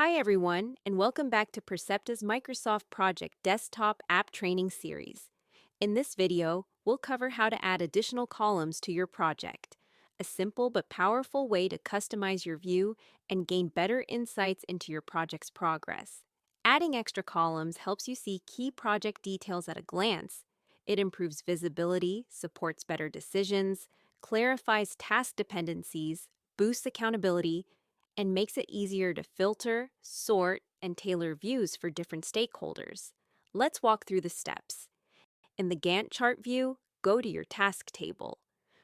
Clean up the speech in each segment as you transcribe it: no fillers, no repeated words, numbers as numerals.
Hi, everyone, and welcome back to Percepta's Microsoft Project Desktop App Training Series. In this video, we'll cover how to add additional columns to your project, a simple but powerful way to customize your view and gain better insights into your project's progress. Adding extra columns helps you see key project details at a glance. It improves visibility, supports better decisions, clarifies task dependencies, boosts accountability, and makes it easier to filter, sort, and tailor views for different stakeholders. Let's walk through the steps. In the Gantt chart view, go to your task table.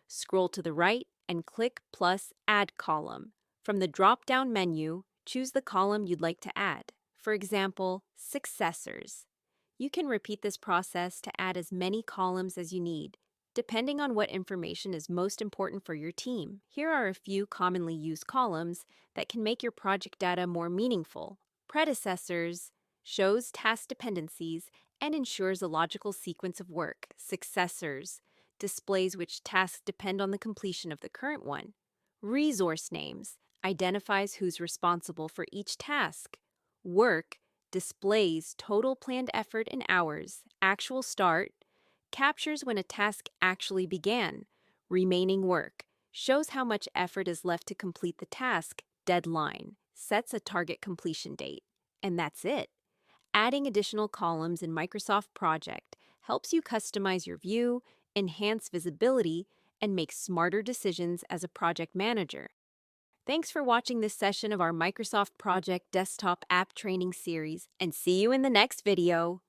Scroll to the right and click plus Add Column. From the drop-down menu, choose the column you'd like to add. For example, Successors. You can repeat this process to add as many columns as you need, depending on what information is most important for your team. Here are a few commonly used columns that can make your project data more meaningful. Predecessors shows task dependencies and ensures a logical sequence of work. Successors displays which tasks depend on the completion of the current one. Resource names identifies who's responsible for each task. Work displays total planned effort in hours. Actual start captures when a task actually began. Remaining work shows how much effort is left to complete the task. Deadline sets a target completion date. And that's it. Adding additional columns in Microsoft Project helps you customize your view, enhance visibility, and make smarter decisions as a project manager. Thanks for watching this session of our Microsoft Project Desktop App Training Series, and see you in the next video.